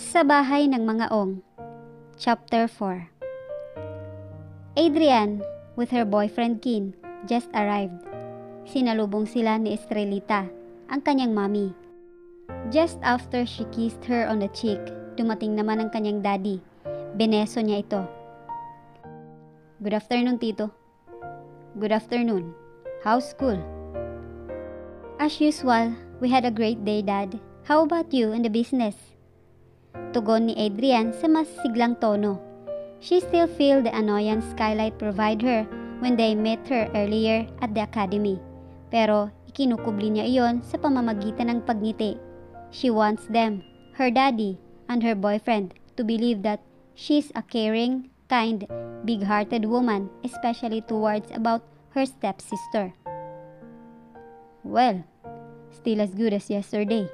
Sa bahay ng mga Ong, Chapter 4. Adrian, with her boyfriend Kin, just arrived. Sinalubong sila ni Estrelita, ang kanyang mommy. Just after she kissed her on the cheek, dumating naman ang kanyang daddy. Beneso niya ito. Good afternoon, Tito. Good afternoon. How's school? As usual, we had a great day, Dad. How about you and the business? Tugon ni Adrian sa mas siglang tono. She still feel the annoyance Skylight provide her when they met her earlier at the academy. Pero ikinukubli niya iyon sa pamamagitan ng pagngiti. She wants them, her daddy, and her boyfriend to believe that she's a caring, kind, big-hearted woman, especially towards about her stepsister. Well, still as good as yesterday.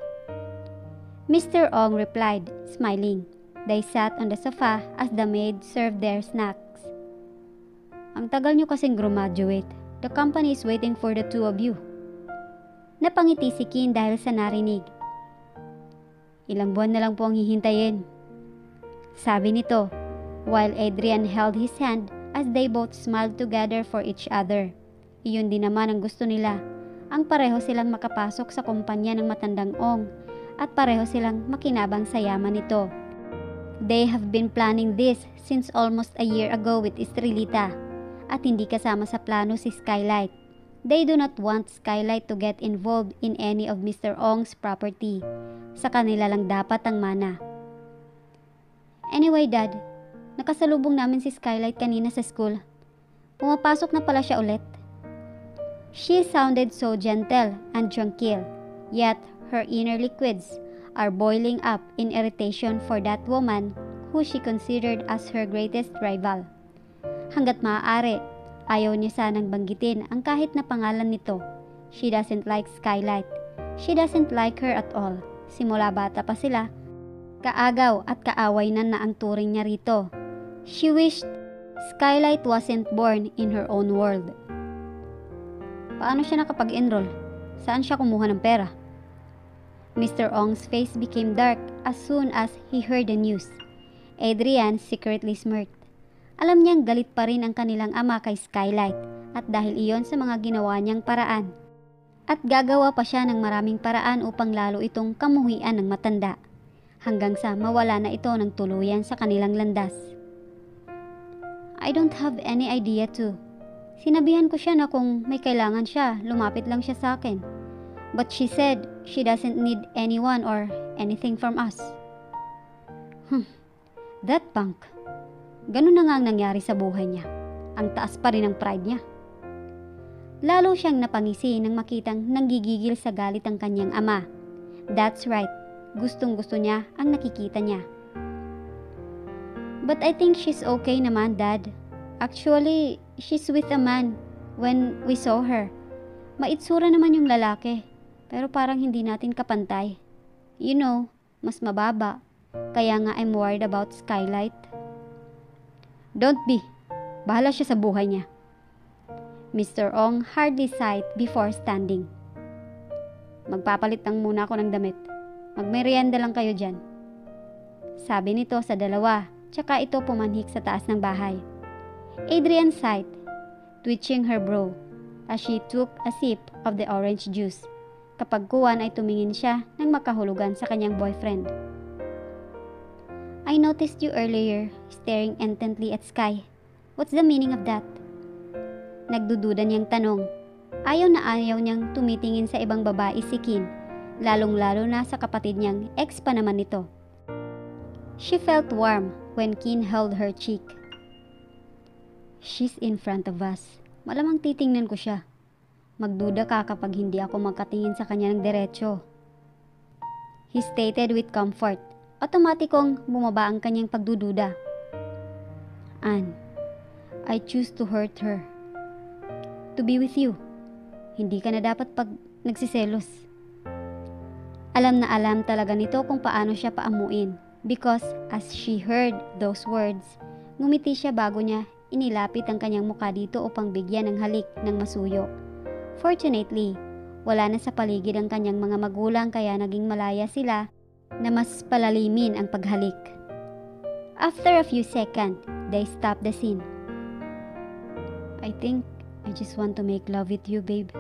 Mr. Ong replied, smiling. They sat on the sofa as the maid served their snacks. Ang tagal nyo kasing graduate. The company is waiting for the two of you. Napangiti si Kin dahil sa narinig. Ilang buwan na lang po ang hihintayin. Sabi nito, while Adrian held his hand as they both smiled together for each other. Iyon din naman ang gusto nila. Ang pareho silang makapasok sa kumpanya ng matandang Ong at pareho silang makinabang sa yaman nito. They have been planning this since almost a year ago with Estrelita at hindi kasama sa plano si Skylight. They do not want Skylight to get involved in any of Mr. Ong's property. Sa kanila lang dapat ang mana. Anyway, Dad, nakasalubong namin si Skylight kanina sa school. Pumapasok na pala siya ulit. She sounded so gentle and tranquil, yet her inner liquids are boiling up in irritation for that woman who she considered as her greatest rival. Hanggat maaari, ayaw niya sanang banggitin ang kahit na pangalan nito. She doesn't like Skylight. She doesn't like her at all. Simula bata pa sila, kaagaw at kaaway na ang turing niya rito. She wished Skylight wasn't born in her own world. Paano siya nakapag-enroll? Saan siya kumuha ng pera? Mr. Ong's face became dark as soon as he heard the news. Adrian secretly smirked. Alam niyang galit pa rin ang kanilang ama kay Skylight at dahil iyon sa mga ginawa niyang paraan. At gagawa pa siya ng maraming paraan upang lalo itong kamuhian ng matanda hanggang sa mawala na ito ng tuluyan sa kanilang landas. I don't have any idea too. Sinabihan ko siya na kung may kailangan siya, lumapit lang siya sa akin. But she said she doesn't need anyone or anything from us. That punk. Ganun na nga ang nangyari sa buhay niya. Ang taas pa rin ang pride niya. Lalo siyang napangisi nang makitang nanggigigil sa galit ang kanyang ama. That's right. Gustong-gusto niya ang nakikita niya. But I think she's okay naman, Dad. Actually, she's with a man when we saw her. Maitsura naman yung lalaki. Pero parang hindi natin kapantay. You know, mas mababa. Kaya nga I'm worried about Skylight. Don't be. Bahala siya sa buhay niya. Mr. Ong hardly sighed before standing. Magpapalit lang muna ako ng damit. Magmerienda lang kayo dyan. Sabi nito sa dalawa, tsaka ito pumanhik sa taas ng bahay. Adrian sighed, twitching her brow as she took a sip of the orange juice. Kapag kuwan ay tumingin siya ng makahulugan sa kanyang boyfriend. I noticed you earlier staring intently at Sky. What's the meaning of that? Nagdududa niyang tanong. Ayaw na ayaw niyang tumitingin sa ibang babae si Kin, lalong-lalo na sa kapatid niyang ex pa naman nito. She felt warm when Kin held her cheek. She's in front of us. Malamang titingnan ko siya. Magduda ka kapag hindi ako magkatingin sa kanya ng diretsyo. He stated with comfort. Otomatikong bumaba ang kanyang pagdududa. Anne, I choose to hurt her. To be with you. Hindi ka na dapat pag nagsiselos. Alam na alam talaga nito kung paano siya paamuin. Because as she heard those words, ngumiti siya bago niya inilapit ang kanyang mukha dito upang bigyan ng halik ng masuyo. Fortunately, wala na sa paligid ang kanyang mga magulang kaya naging malaya sila na mas palalimin ang paghalik. After a few seconds, they stopped the scene. I think I just want to make love with you, babe.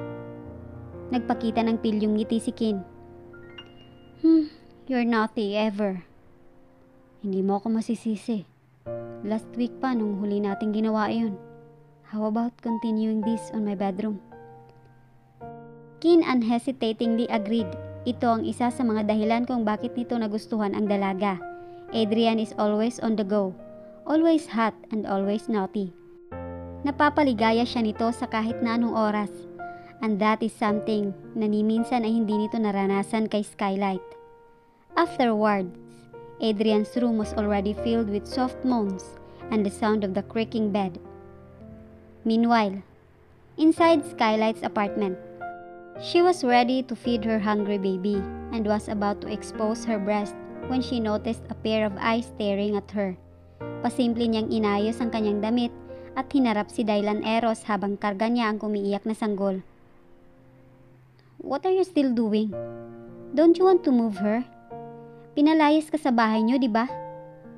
Nagpakita ng pilyong ngiti si Kin. You're naughty ever. Hindi mo ako masisisi. Last week pa nung huli nating ginawa yun. How about continuing this on my bedroom? Kin unhesitatingly agreed. Ito ang isa sa mga dahilan kung bakit nito nagustuhan ang dalaga. Adrian is always on the go, always hot and always naughty. Napapaligaya siya nito sa kahit na anong oras. And that is something na ni minsan ay hindi nito naranasan kay Skylight. Afterwards, Adrian's room was already filled with soft moans and the sound of the creaking bed. Meanwhile, inside Skylight's apartment, she was ready to feed her hungry baby and was about to expose her breast when she noticed a pair of eyes staring at her. Pasimple niyang inayos ang kanyang damit at hinarap si Dylan Eros habang karga niya ang kumiiyak na sanggol. What are you still doing? Don't you want to move her? Pinalayas ka sa bahay niyo, di ba?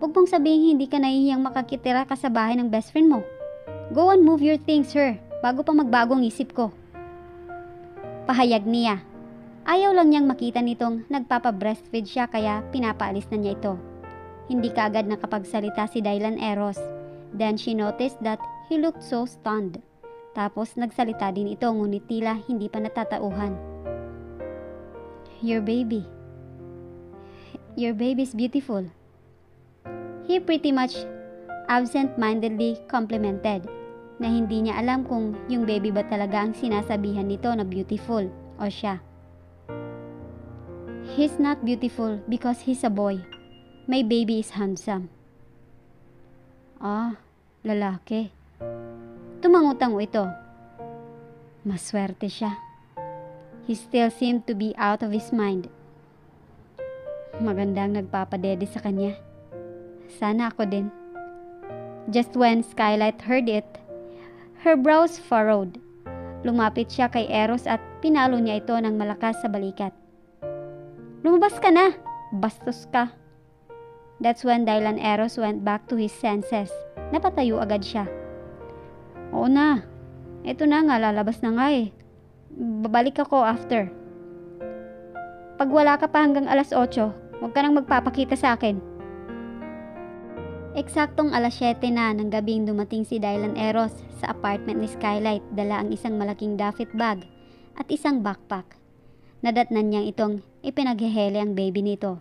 Huwag mong sabihin hindi ka nahihiyang makakitira ka sa bahay ng best friend mo. Go and move your things, sir, bago pa magbagong isip ko. Pahayag niya. Ayaw lang niyang makita nitong nagpapa-breastfeed siya kaya pinapaalis na niya ito. Hindi kaagad nakapagsalita si Dylan Eros. Then she noticed that he looked so stunned. Tapos nagsalita din ito ngunit tila hindi pa natatauhan. Your baby's beautiful. He pretty much absent-mindedly complimented na hindi niya alam kung yung baby ba talaga ang sinasabihan nito na beautiful o siya. He's not beautiful because he's a boy. My baby is handsome. Lalaki. Tumangutango ito. Maswerte siya. He still seemed to be out of his mind. Magandang nagpapadede sa kanya. Sana ako din. Just when Skylight heard it, her brows furrowed. Lumapit siya kay Eros at pinalo niya ito ng malakas sa balikat. Lumabas ka na! Bastos ka! That's when Dylan Eros went back to his senses. Napatayo agad siya. Oo na. Ito na nga, lalabas na nga eh. Babalik ako after. Pag wala ka pa hanggang alas 8, huwag ka nang magpapakita sa akin. Eksaktong alas 7 na ng gabing dumating si Dylan Eros sa apartment ni Skylight, dala ang isang malaking duffet bag at isang backpack. Nadatnan niyang itong ipinaghehele ang baby nito.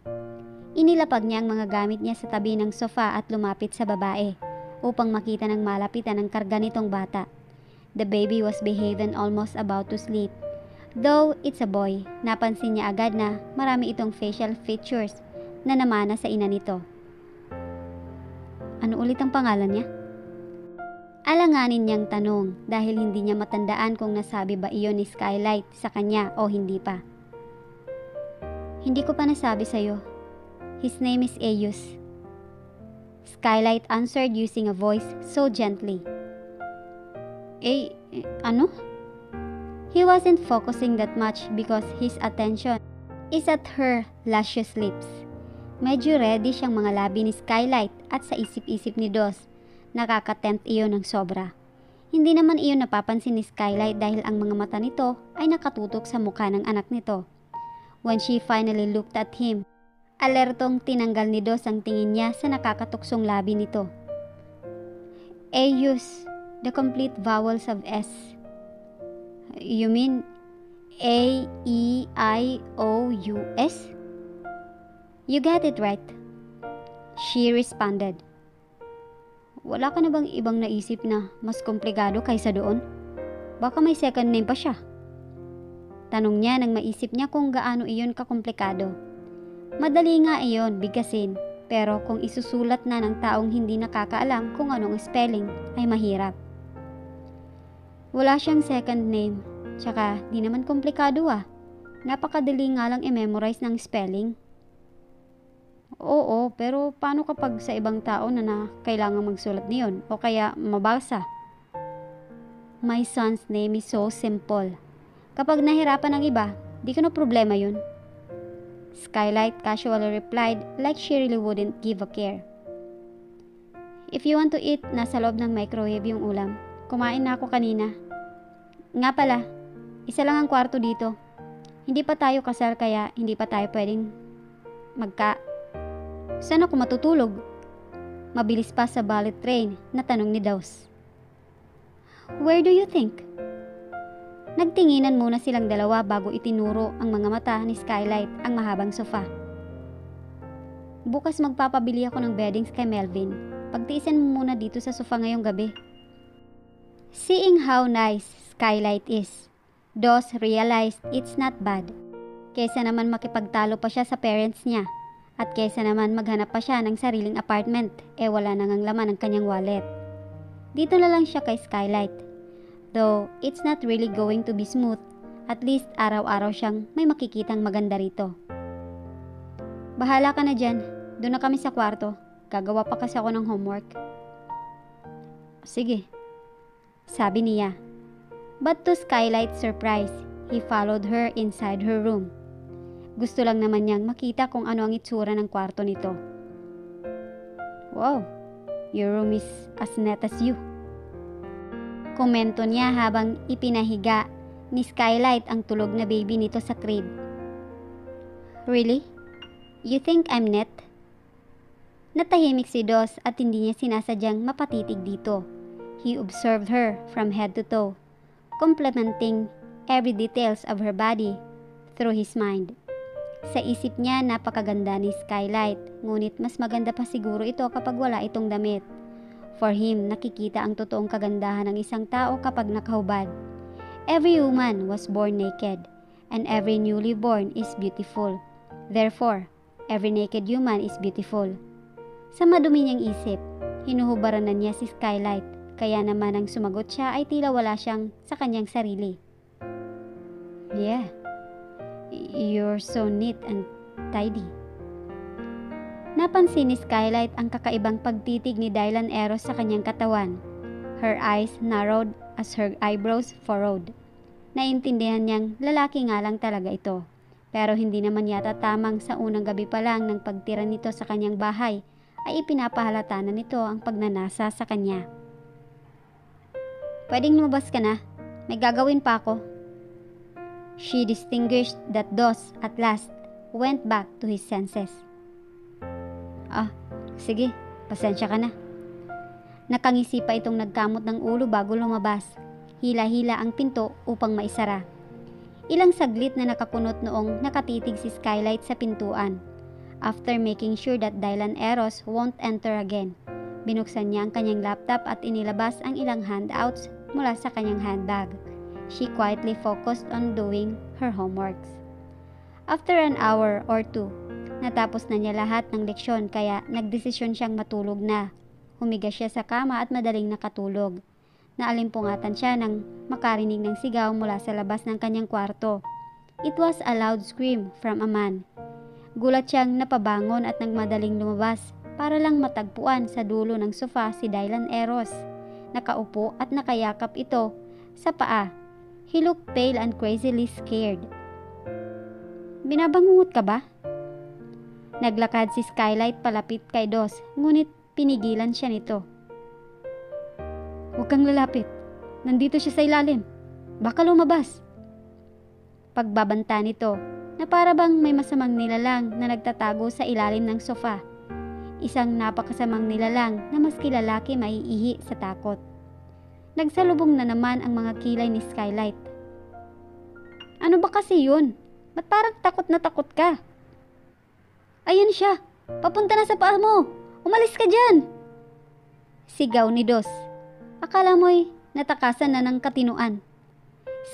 Inilapag niya ang mga gamit niya sa tabi ng sofa at lumapit sa babae upang makita ng malapitan ang karga nitong bata. The baby was behaved and almost about to sleep. Though it's a boy, napansin niya agad na marami itong facial features na namana sa ina nito. Ano ulit ang pangalan niya? Alanganin niyang tanong dahil hindi niya matandaan kung nasabi ba iyon ni Skylight sa kanya o hindi pa. Hindi ko pa nasabi sa'yo. His name is Ayus. Skylight answered using a voice so gently. Ano? He wasn't focusing that much because his attention is at her luscious lips. Medyo ready siyang mga labi ni Skylight at sa isip-isip ni Dos, nakakatempt iyon ng sobra. Hindi naman iyon napapansin ni Skylight dahil ang mga mata nito ay nakatutok sa mukha ng anak nito. When she finally looked at him, alertong tinanggal ni Dos ang tingin niya sa nakakatuksong labi nito. Ayus, the complete vowels of S. You mean A-E-I-O-U-S? You got it right. She responded. Wala ka na bang ibang naisip na mas komplikado kaysa doon? Baka may second name pa siya. Tanong niya nang maisip niya kung gaano iyon kakomplikado. Madali nga iyon bigkasin, pero kung isusulat na ng taong hindi nakakaalam kung anong spelling ay mahirap. Wala siyang second name, tsaka di naman komplikado ah. Napakadali nga lang i-memorize ng spelling. Oo, pero paano kapag sa ibang tao na kailangan magsulat niyon o kaya mabasa? My son's name is so simple. Kapag nahirapan ng iba, di ko na problema yun. Skylight casually replied like she really wouldn't give a care. If you want to eat, nasa loob ng microwave yung ulam. Kumain na ako kanina. Nga pala, isa lang ang kwarto dito. Hindi pa tayo kasal kaya hindi pa tayo pwedeng Saan ako matutulog? Mabilis pa sa bullet train na tanong ni Daws. Where do you think? Nagtinginan muna silang dalawa bago itinuro ang mga mata ni Skylight ang mahabang sofa. Bukas magpapabili ako ng beddings kay Melvin. Pagtiisan mo muna dito sa sofa ngayong gabi. Seeing how nice Skylight is, Daws realized it's not bad. Kaysa naman makipagtalo pa siya sa parents niya. At kaysa naman maghanap pa siya ng sariling apartment, wala nang ang laman ng kanyang wallet. Dito na lang siya kay Skylight. Though it's not really going to be smooth, at least araw-araw siyang may makikitang maganda rito. Bahala ka na dyan, doon na kami sa kwarto. Gagawa pa kasi ako ng homework. Sige, sabi niya. But to Skylight's surprise, he followed her inside her room. Gusto lang naman niyang makita kung ano ang itsura ng kwarto nito. Wow, your room is as net as you. Komento niya habang ipinahiga ni Skylight ang tulog na baby nito sa crib. Really? You think I'm net? Natahimik si Daws at hindi niya sinasadyang mapatitig dito. He observed her from head to toe, complimenting every details of her body through his mind. Sa isip niya napakaganda ni Skylight, ngunit mas maganda pa siguro ito kapag wala itong damit. For him, nakikita ang totoong kagandahan ng isang tao kapag nakahubad. Every woman was born naked, and every newly born is beautiful. Therefore, every naked human is beautiful. Sa madumi niyang isip, hinuhubaran na niya si Skylight, kaya naman ang sumagot siya ay tila wala siyang sa kanyang sarili. Yeah, you're so neat and tidy. Napansin ni Skylight ang kakaibang pagtitig ni Dylan Eros sa kanyang katawan. Her eyes narrowed as her eyebrows furrowed. Naintindihan niyang lalaki nga lang talaga ito. Pero hindi naman yata tamang sa unang gabi pa lang ng pagtira nito sa kanyang bahay ay ipinapahalata na nito ang pagnanasa sa kanya. Pwedeng lumabas ka na. May gagawin pa ako. She distinguished that Daws at last went back to his senses. Sige, pasensya ka na. Nakangisi pa itong nagkamot ng ulo bago lumabas. Hila-hila ang pinto upang maisara. Ilang saglit na nakakunot noong nakatitig si Skylight sa pintuan. After making sure that Dylan Eros won't enter again, binuksan niya ang kanyang laptop at inilabas ang ilang handouts mula sa kanyang handbag. She quietly focused on doing her homeworks. After an hour or two, natapos na niya lahat ng leksyon kaya nagdesisyon siyang matulog na. Humiga siya sa kama at madaling nakatulog. Naalimpungatan siya nang makarinig ng sigaw mula sa labas ng kanyang kwarto. It was a loud scream from a man. Gulat siyang napabangon at nagmadaling lumabas para lang matagpuan sa dulo ng sofa si Dylan Eros. Nakaupo at nakayakap ito sa paa. He looked pale and crazily scared. Binabangungot ka ba? Naglakad si Skylight palapit kay Daws, ngunit pinigilan siya nito. Huwag kang lalapit. Nandito siya sa ilalim. Baka lumabas. Pagbabanta nito, na para bang may masamang nilalang na nagtatago sa ilalim ng sofa. Isang napakasamang nilalang na maski lalaki maiihi sa takot. Nagsalubong na naman ang mga kilay ni Skylight. Ano ba kasi yun? Ba't parang takot na takot ka? Ayan siya! Papunta na sa paa mo! Umalis ka dyan! Sigaw ni Daws. Akala mo'y natakasan na ng katinuan.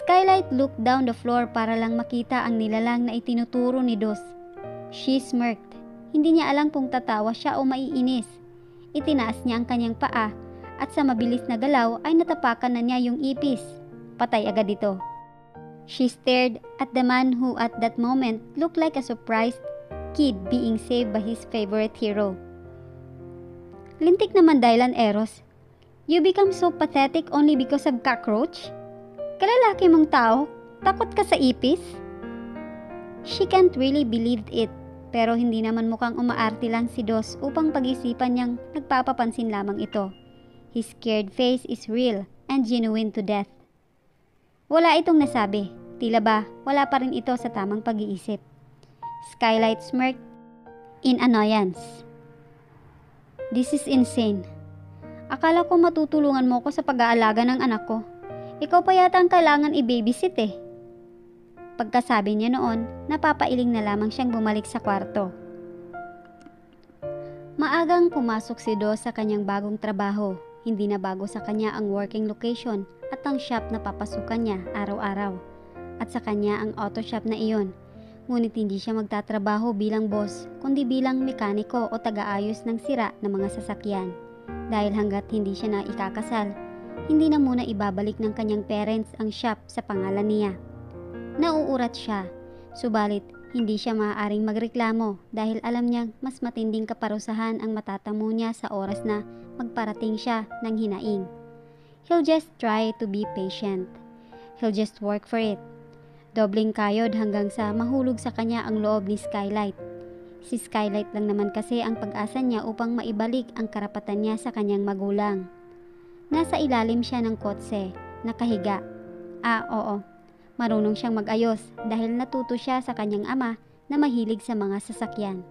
Skylight looked down the floor para lang makita ang nilalang na itinuturo ni Daws. She smirked. Hindi niya alam kung tatawa siya o maiinis. Itinaas niya ang kanyang paa at sa mabilis na galaw ay natapakan na niya yung ipis. Patay agad ito. She stared at the man who at that moment looked like a surprised kid being saved by his favorite hero. Lintik naman Dylan Eros. You become so pathetic only because of cockroach? Kalalaki mong tao, takot ka sa ipis? She can't really believe it, pero hindi naman mukhang umaarte lang si Dos upang pag-isipan niyang nagpapapansin lamang ito. His scared face is real and genuine to death. Wala itong nasabi, tila ba wala pa rin ito sa tamang pag-iisip. Skylight smirked in annoyance. This is insane. Akala ko matutulungan mo ko sa pag-aalaga ng anak ko. Ikaw pa yata ang kailangan i-babysit eh. Pagkasabi niya noon, napapailing na lamang siyang bumalik sa kwarto. Maagang pumasok si Do sa kanyang bagong trabaho. Hindi na bago sa kanya ang working location at ang shop na papasukan niya araw-araw. At sa kanya ang auto shop na iyon. Ngunit hindi siya magtatrabaho bilang boss, kundi bilang mekaniko o taga-ayos ng sira ng mga sasakyan. Dahil hanggat hindi siya na ikakasal, hindi na muna ibabalik ng kanyang parents ang shop sa pangalan niya. Nauurat siya, subalit hindi siya maaaring magreklamo dahil alam niyang mas matinding kaparusahan ang matatamo niya sa oras na magparating siya ng hinaing. He'll just try to be patient. He'll just work for it. Dobling kayod hanggang sa mahulog sa kanya ang loob ni Skylight. Si Skylight lang naman kasi ang pag-asa niya upang maibalik ang karapatan niya sa kanyang magulang. Nasa ilalim siya ng kotse, nakahiga. Oo. Marunong siyang mag-ayos dahil natuto siya sa kanyang ama na mahilig sa mga sasakyan.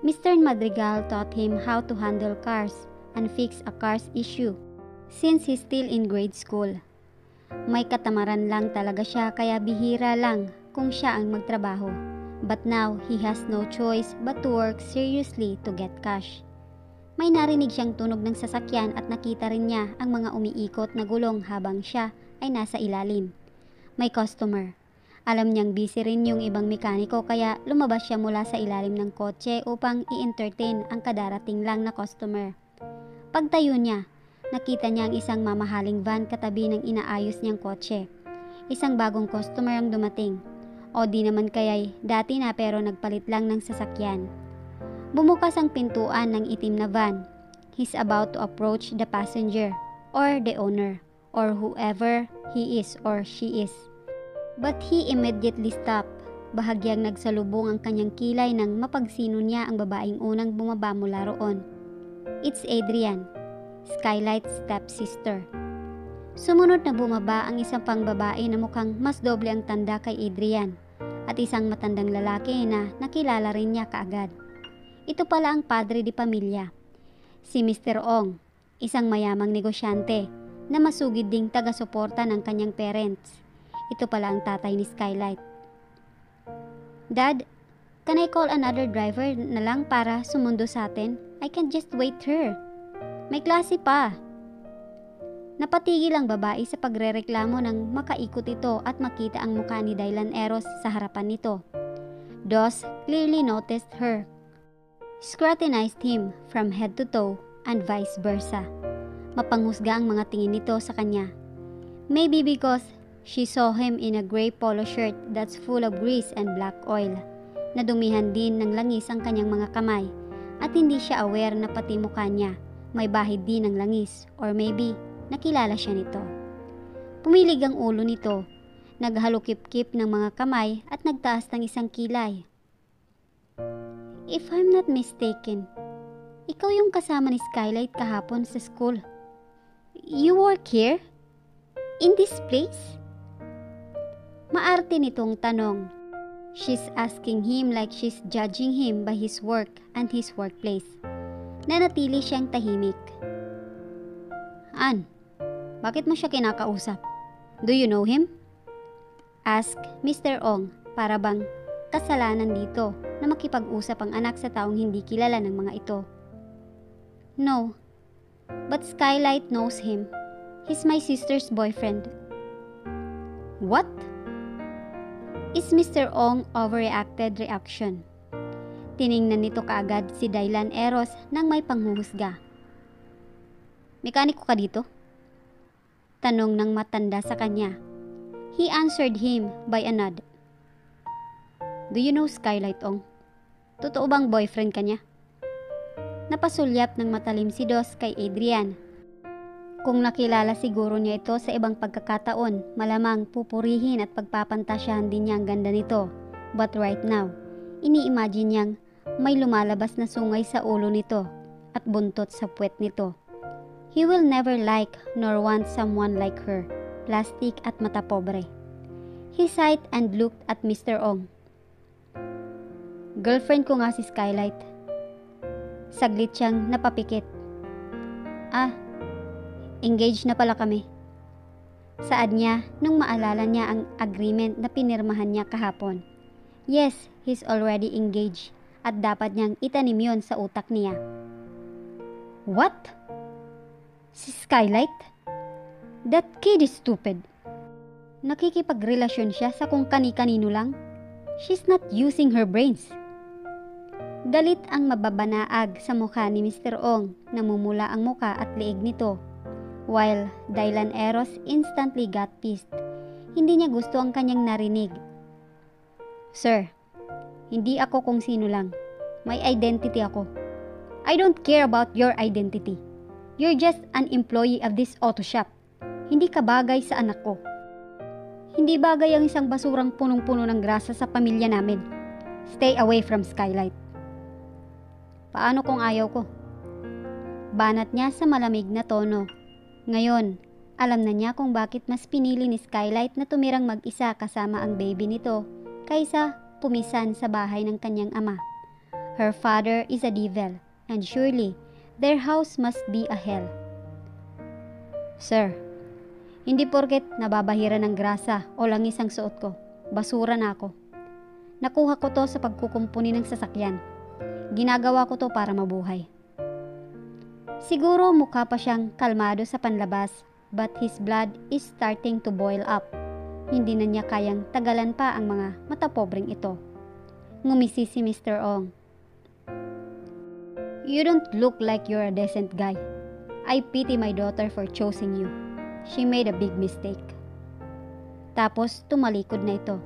Mr. Madrigal taught him how to handle cars and fix a car's issue since he's still in grade school. May katamaran lang talaga siya kaya bihira lang kung siya ang magtrabaho. But now, he has no choice but to work seriously to get cash. May narinig siyang tunog ng sasakyan at nakita rin niya ang mga umiikot na gulong habang siya ay nasa ilalim. May customer. Alam niyang busy rin yung ibang mekaniko kaya lumabas siya mula sa ilalim ng kotse upang i-entertain ang kadarating lang na customer. Pagtayo niya, nakita niya ang isang mamahaling van katabi ng inaayos niyang kotse. Isang bagong customer ang dumating. O di naman kaya'y dati na pero nagpalit lang ng sasakyan. Bumukas ang pintuan ng itim na van. He's about to approach the passenger or the owner or whoever he is or she is. But he immediately stopped. Bahagyang nagsalubong ang kanyang kilay nang mapagsino niya ang babaeng unang bumaba mula roon. It's Adrian, Skylight's stepsister. Sumunod na bumaba ang isang pang babae na mukhang mas doble ang tanda kay Adrian at isang matandang lalaki na nakilala rin niya kaagad. Ito pala ang padre di pamilya, si Mr. Ong, isang mayamang negosyante na masugid ding taga-suporta ng kanyang parents. Ito pala ang tatay ni Skylight. Dad, can I call another driver na lang para sumundo sa atin? I can't just wait her. May klase pa. Napatigil ang babae sa pagrereklamo nang makaikot ito at makita ang mukha ni Dylan Eros sa harapan nito. Dos clearly noticed her, scrutinized him from head to toe and vice versa. Mapanghusga ang mga tingin nito sa kanya. Maybe because she saw him in a gray polo shirt that's full of grease and black oil. Nadumihan din ng langis ang kanyang mga kamay at hindi siya aware na pati mukha niya may bahid din ng langis or maybe nakilala siya nito. Pumilig ang ulo nito, naghalukip-kip ng mga kamay at nagtaas ng isang kilay. If I'm not mistaken, ikaw yung kasama ni Skylight kahapon sa school. You work here? In this place? Maarte nitong tanong. She's asking him like she's judging him by his work and his workplace. Nanatili siyang tahimik. Ann, bakit mo siya kinakausap? Do you know him? Ask Mr. Ong para bang kasalanan dito na makipag-usap ang anak sa taong hindi kilala ng mga ito. No, but Skylight knows him. He's my sister's boyfriend. What? Is Mr. Ong overreacted reaction? Tiningnan nito kaagad si Dylan Eros nang may panghuhusga. Mekaniko ka dito? Tanong ng matanda sa kanya. He answered him by a nod. Do you know Skylight, Ong? Totoo bang boyfriend ka niya? Napasulyap ng matalim si Dos kay Adrian. Kung nakilala siguro niya ito sa ibang pagkakataon, malamang pupurihin at pagpapantasyahan din niya ang ganda nito. But right now, ini-imagine niyang may lumalabas na sungay sa ulo nito at buntot sa puwet nito. He will never like nor want someone like her, plastic at mata pobre. He sighed and looked at Mr. Ong. Girlfriend ko nga si Skylight. Saglit siyang napapikit. Engaged na pala kami. Saad niya nung maalala niya ang agreement na pinirmahan niya kahapon. Yes, he's already engaged at dapat niyang itanim yon sa utak niya. What? Si Skylight? That kid is stupid. Nakikipagrelasyon siya sa kung kani-kanino lang. She's not using her brains. Galit ang mababanaag sa mukha ni Mr. Ong, namumula ang muka at leeg nito. While Dylan Eros instantly got pissed. Hindi niya gusto ang kanyang narinig. Sir, hindi ako kung sino lang. May identity ako. I don't care about your identity. You're just an employee of this auto shop. Hindi ka bagay sa anak ko. Hindi bagay ang isang basurang punong-puno ng grasa sa pamilya namin. Stay away from Skylight. Paano kung ayaw ko? Banat niya sa malamig na tono. Ngayon, alam na niya kung bakit mas pinili ni Skylight na tumirang mag-isa kasama ang baby nito kaysa pumisan sa bahay ng kanyang ama. Her father is a devil and surely their house must be a hell. Sir, hindi porket nababahira ng grasa o langis ang suot ko, basura na ako. Nakuha ko to sa pagkukumpuni ng sasakyan. Ginagawa ko to para mabuhay. Siguro mukha pa siyang kalmado sa panlabas, but his blood is starting to boil up. Hindi na niya kayang tagalan pa ang mga matapobreng ito. Ngumisi si Mr. Ong. You don't look like you're a decent guy. I pity my daughter for choosing you. She made a big mistake. Tapos tumalikod na ito.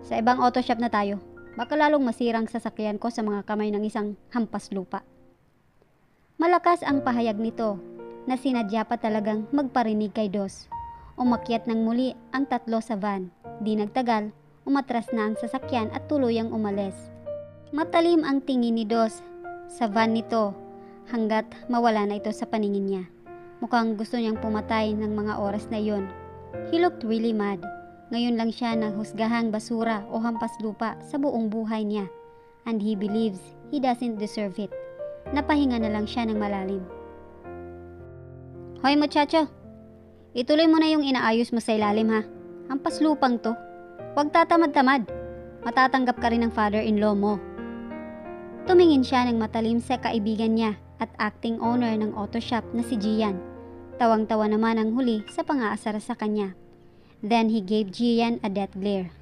Sa ibang auto shop na tayo. Baka lalong masirang sasakyan ko sa mga kamay ng isang hampas lupa. Malakas ang pahayag nito na sinadya pa talagang magparinig kay Dos. Umakyat ng muli ang tatlo sa van. Di nagtagal, umatras na ang sasakyan at tuluyang umalis. Matalim ang tingin ni Dos sa van nito hanggat mawala na ito sa paningin niya. Mukhang gusto niyang pumatay ng mga oras na iyon. He looked really mad. Ngayon lang siya naghusgahang basura o hampas lupa sa buong buhay niya. And he believes he doesn't deserve it. Napahinga na lang siya ng malalim. Hoy muchacho, ituloy mo na yung inaayos mo sa ilalim ha. Hampas lupang to. Huwag tatamad-tamad. Matatanggap ka rin ng father-in-law mo. Tumingin siya ng matalim sa kaibigan niya at acting owner ng auto shop na si Gian. Tawang-tawa naman ang huli sa pang-aasar sa kanya. Then he gave Gian a death glare.